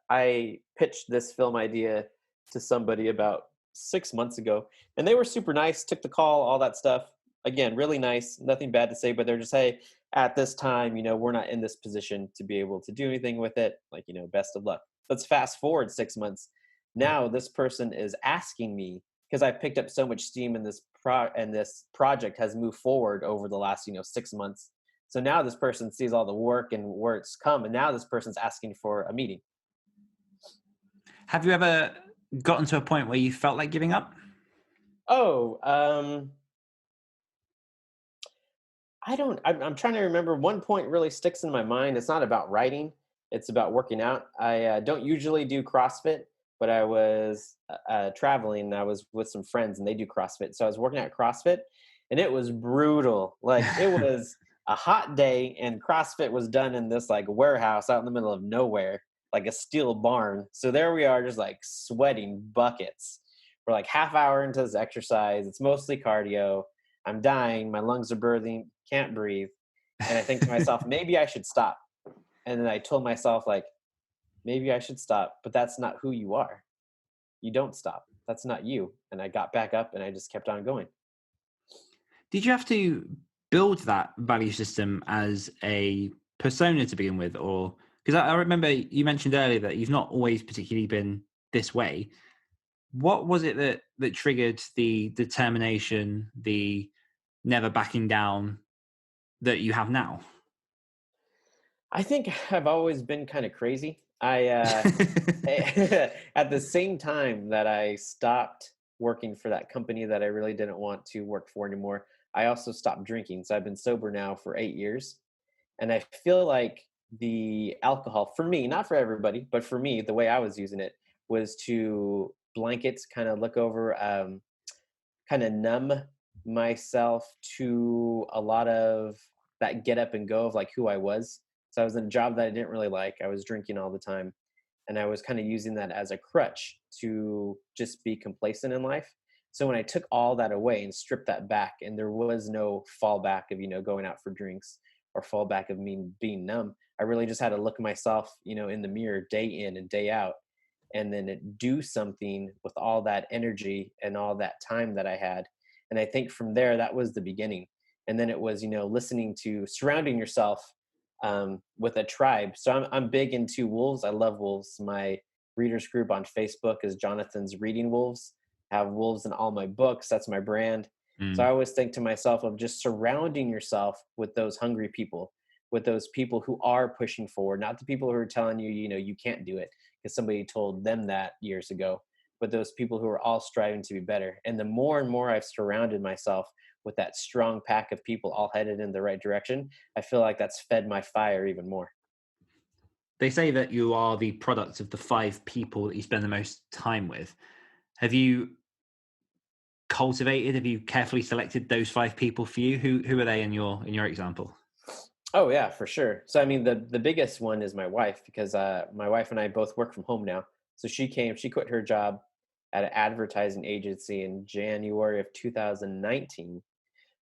I pitched this film idea to somebody about 6 months ago, and they were super nice, took the call, all that stuff. Again, really nice, nothing bad to say, but they're just, hey, at this time, we're not in this position to be able to do anything with it. Like, best of luck. Let's fast forward 6 months. Now this person is asking me, because I picked up so much steam in this project has moved forward over the last 6 months. So now this person sees all the work and where it's come, and now this person's asking for a meeting. Have you ever gotten to a point where you felt like giving up? I'm trying to remember. One point really sticks in my mind. It's not about writing. It's about working out. I don't usually do CrossFit, but I was traveling, and I was with some friends, and they do CrossFit. So I was working at CrossFit, and it was brutal. Like, it was a hot day, and CrossFit was done in this like warehouse out in the middle of nowhere, like a steel barn. So there we are, just like sweating buckets. We're like half hour into this exercise. It's mostly cardio. I'm dying. My lungs are breathing. Can't breathe. And I think to myself, maybe I should stop. And then I told myself, like, maybe I should stop, but that's not who you are. You don't stop. That's not you. And I got back up, and I just kept on going. Did you have to build that value system as a persona to begin with? Or because I remember you mentioned earlier that you've not always particularly been this way. What was it that triggered the determination, the never backing down that you have now? I think I've always been kind of crazy. At the same time that I stopped working for that company that I really didn't want to work for anymore, I also stopped drinking. So I've been sober now for 8 years. And I feel like the alcohol, for me, not for everybody, but for me, the way I was using it was to blankets, kind of look over, kind of numb myself to a lot of that get up and go of like who I was. So I was in a job that I didn't really like. I was drinking all the time, and I was kind of using that as a crutch to just be complacent in life. So when I took all that away and stripped that back, and there was no fallback of, going out for drinks or fallback of me being numb, I really just had to look at myself, in the mirror day in and day out, and then do something with all that energy and all that time that I had. And I think from there, that was the beginning. And then it was, listening to surrounding yourself with a tribe. So I'm big into wolves. I love wolves. My readers group on Facebook is Jonathan's Reading Wolves. I have wolves in all my books. That's my brand. So I always think to myself of just surrounding yourself with those hungry people, with those people who are pushing forward, not the people who are telling you, you can't do it because somebody told them that years ago, but those people who are all striving to be better. And the more and more I've surrounded myself with that strong pack of people all headed in the right direction, I feel like that's fed my fire even more. They say that you are the product of the 5 people that you spend the most time with. Have you carefully selected those 5 people for you? Who are they in your example? Oh yeah, for sure. So I mean, the biggest one is my wife, because my wife and I both work from home now. So she quit her job at an advertising agency in January of 2019.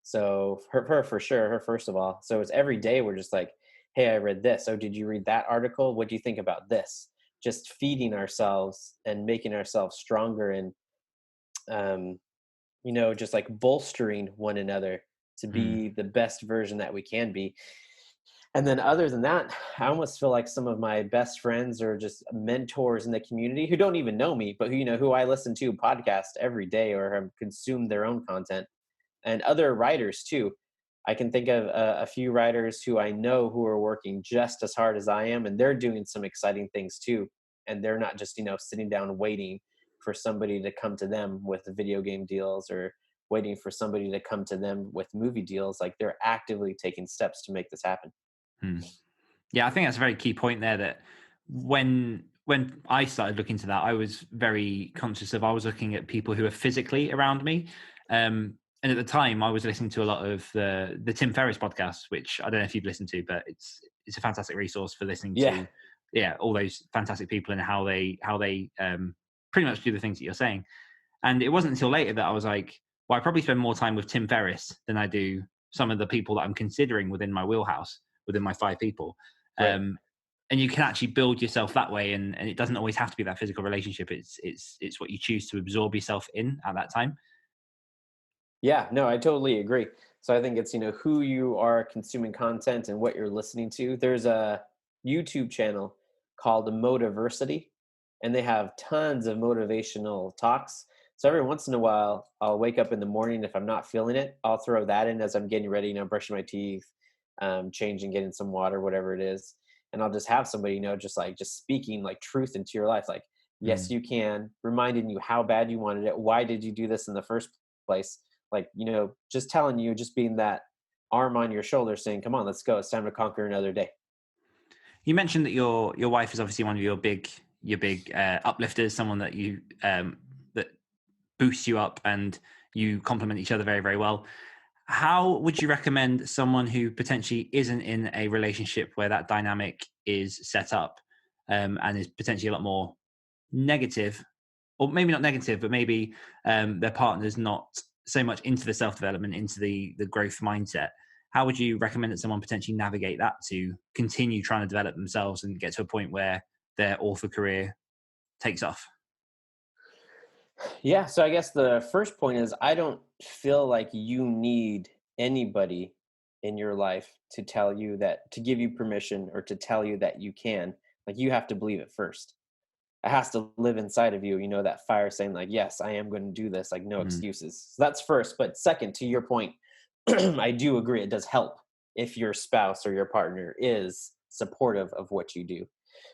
So her for sure, her first of all. So it's every day we're just like, hey, I read this. Oh, did you read that article? What do you think about this? Just feeding ourselves and making ourselves stronger, and just like bolstering one another to be the best version that we can be. And then other than that, I almost feel like some of my best friends are just mentors in the community who don't even know me, but who I listen to podcast every day or have consumed their own content. and other writers too. I can think of a few writers who I know who are working just as hard as I am, and they're doing some exciting things too. And they're not just, sitting down waiting for somebody to come to them with video game deals, or waiting for somebody to come to them with movie deals. Like, they're actively taking steps to make this happen. Yeah, I think that's a very key point there, that when I started looking into that, I was very conscious of, I was looking at people who are physically around me. And at the time, I was listening to a lot of the Tim Ferriss podcast, which I don't know if you've listened to, but it's a fantastic resource for listening to all those fantastic people and how they pretty much do the things that you're saying. And it wasn't until later that I was like, well, I probably spend more time with Tim Ferriss than I do some of the people that I'm considering within my wheelhouse, within my 5 people. Right. And you can actually build yourself that way, and it doesn't always have to be that physical relationship. It's what you choose to absorb yourself in at that time. Yeah, no, I totally agree. So I think it's, who you are consuming content and what you're listening to. There's a YouTube channel called Motiversity, and they have tons of motivational talks. So every once in a while, I'll wake up in the morning. If I'm not feeling it, I'll throw that in as I'm getting ready, brushing my teeth, changing, getting some water, whatever it is. And I'll just have somebody, just speaking like truth into your life. Like, yes, you can, reminding you how bad you wanted it. Why did you do this in the first place? Like, just telling you, just being that arm on your shoulder saying, come on, let's go. It's time to conquer another day. You mentioned that your wife is obviously one of your big uplifters, someone that you that boosts you up, and you complement each other very, very well. How would you recommend someone who potentially isn't in a relationship where that dynamic is set up, and is potentially a lot more negative, or maybe not negative, but maybe their partner's not so much into the self-development, into the growth mindset? How would you recommend that someone potentially navigate that to continue trying to develop themselves and get to a point where their author career takes off? Yeah. So I guess the first point is, I don't feel like you need anybody in your life to tell you that, to give you permission or to tell you that you can. Like, you have to believe it first. It has to live inside of you, that fire saying like, yes, I am going to do this, like no excuses. So that's first. But second, to your point, I do agree, it does help if your spouse or your partner is supportive of what you do.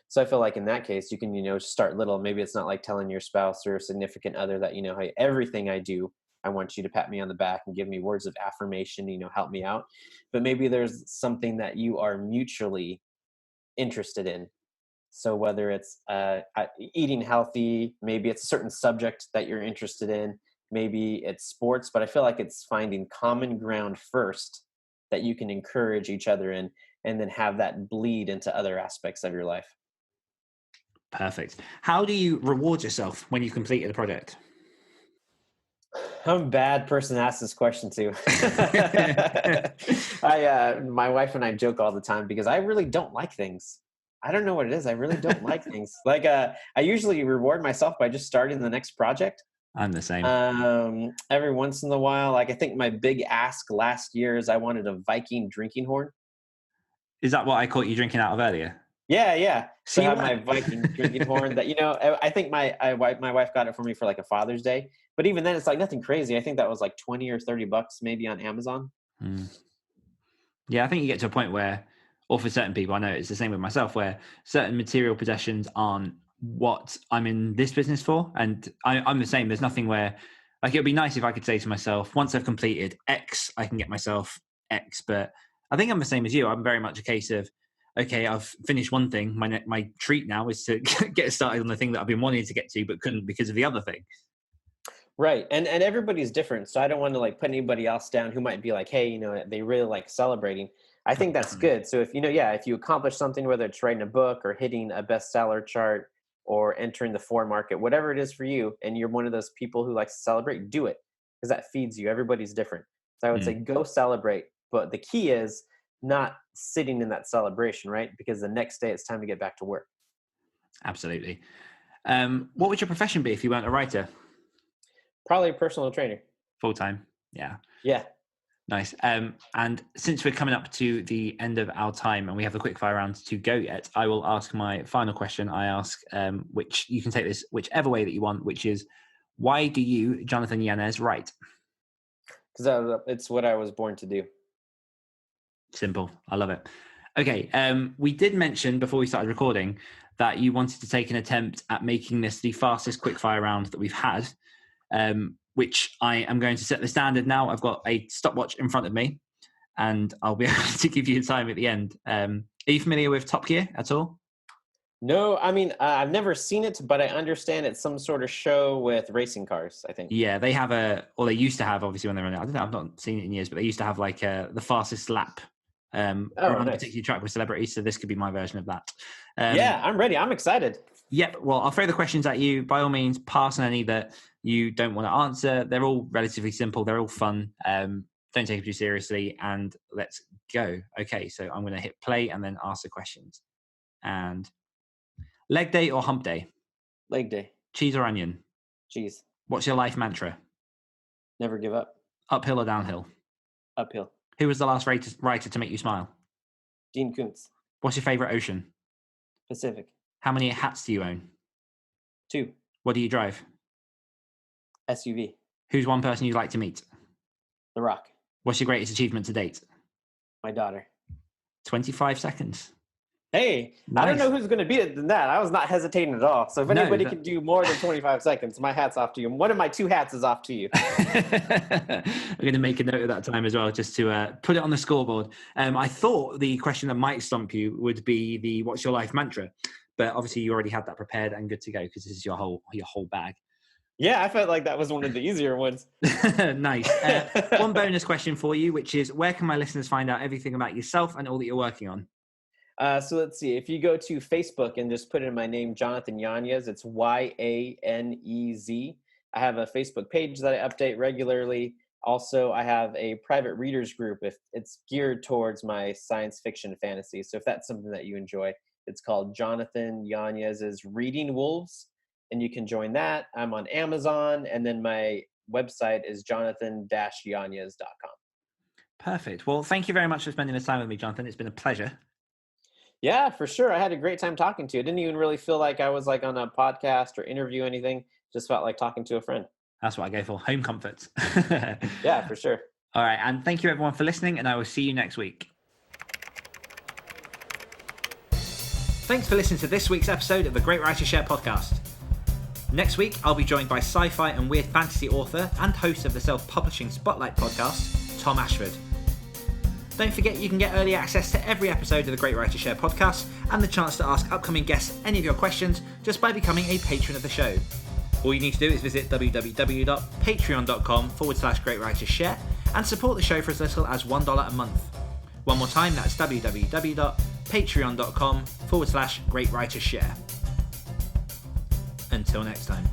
So I feel like in that case, you can, start little. Maybe it's not like telling your spouse or significant other that, hey, everything I do, I want you to pat me on the back and give me words of affirmation, help me out. But maybe there's something that you are mutually interested in. So whether it's eating healthy, maybe it's a certain subject that you're interested in, maybe it's sports, but I feel like it's finding common ground first that you can encourage each other in, and then have that bleed into other aspects of your life. Perfect. How do you reward yourself when you've completed a project? I'm a bad person to ask this question to. My wife and I joke all the time because I really don't like things. I don't know what it is. I really don't like things. Like, I usually reward myself by just starting the next project. I'm the same. Every once in a while, like I think my big ask last year is I wanted a Viking drinking horn. Is that what I caught you drinking out of earlier? Yeah. So See, I have my Viking drinking horn that, I think my wife got it for me for like a Father's Day. But even then, it's like nothing crazy. I think that was like $20 or $30 maybe on Amazon. Yeah, I think you get to a point where, or for certain people, I know it's the same with myself, where certain material possessions aren't what I'm in this business for. And I'm the same. There's nothing where, like, it would be nice if I could say to myself, once I've completed X, I can get myself X. But I think I'm the same as you. I'm very much a case of, okay, I've finished one thing. My treat now is to get started on the thing that I've been wanting to get to, but couldn't because of the other thing. Right. And everybody's different. So I don't want to like put anybody else down who might be like, hey, they really like celebrating. I think that's good. So if, if you accomplish something, whether it's writing a book or hitting a bestseller chart or entering the foreign market, whatever it is for you, and you're one of those people who likes to celebrate, do it, because that feeds you. Everybody's different. So I would say go celebrate. But the key is not sitting in that celebration, right? Because the next day it's time to get back to work. Absolutely. What would your profession be if you weren't a writer? Probably a personal trainer. Full-time. Yeah. Yeah. Nice. And since we're coming up to the end of our time and we have the quickfire round to go yet, I will ask my final question. I ask, which you can take this whichever way that you want, which is, why do you, Jonathan Yanez, write? because it's what I was born to do. Simple. I love it. Okay. We did mention before we started recording that you wanted to take an attempt at making this the fastest quickfire round that we've had, which I am going to set the standard now. I've got a stopwatch in front of me, and I'll be able to give you a time at the end. Are you familiar with Top Gear at all? No, I mean, I've never seen it, but I understand it's some sort of show with racing cars, I think. Yeah, they have they used to have, obviously, when they were running. I don't know, I've not seen it in years, but they used to have like the fastest lap around a particular track with celebrities. So this could be my version of that. Yeah, I'm ready. I'm excited. Yep. Well, I'll throw the questions at you. By all means, pass on any that you don't want to answer. They're all relatively simple. They're all fun. Don't take them too seriously. And let's go. Okay, so I'm going to hit play and then ask the questions. And leg day or hump day? Leg day. Cheese or onion? Cheese. What's your life mantra? Never give up. Uphill or downhill? Uphill. Who was the last writer to make you smile? Dean Koontz. What's your favorite ocean? Pacific. How many hats do you own? 2. What do you drive? SUV. Who's one person you'd like to meet? The Rock. What's your greatest achievement to date? My daughter. 25 seconds. Hey, Nice. I don't know who's going to beat it than that. I was not hesitating at all. So if anybody can do more than 25 seconds, my hat's off to you. One of my 2 hats is off to you. I'm going to make a note of that time as well, just to put it on the scoreboard. I thought the question that might stump you would be the what's your life mantra, but obviously you already had that prepared and good to go because this is your whole bag. Yeah, I felt like that was one of the easier ones. Nice. One bonus question for you, which is where can my listeners find out everything about yourself and all that you're working on? So let's see. If you go to Facebook and just put in my name, Jonathan Yanez, it's Yanez. I have a Facebook page that I update regularly. Also, I have a private readers group. If it's geared towards my science fiction fantasy. So if that's something that you enjoy, it's called Jonathan Yanez's Reading Wolves. And you can join that. I'm on Amazon. And then my website is jonathan-yanez.com. Perfect. Well, thank you very much for spending this time with me, Jonathan. It's been a pleasure. Yeah, for sure. I had a great time talking to you. I didn't even really feel like I was like on a podcast or interview anything. Just felt like talking to a friend. That's what I go for. Home comfort. Yeah, for sure. All right. And thank you everyone for listening, and I will see you next week. Thanks for listening to this week's episode of the Great Writer Share podcast. Next week, I'll be joined by sci-fi and weird fantasy author and host of the Self-Publishing Spotlight podcast, Tom Ashford. Don't forget you can get early access to every episode of the Great Writer Share podcast and the chance to ask upcoming guests any of your questions just by becoming a patron of the show. All you need to do is visit www.patreon.com/greatwritershare and support the show for as little as $1 a month. One more time, that's www.patreon.com/greatwritershare. Until next time.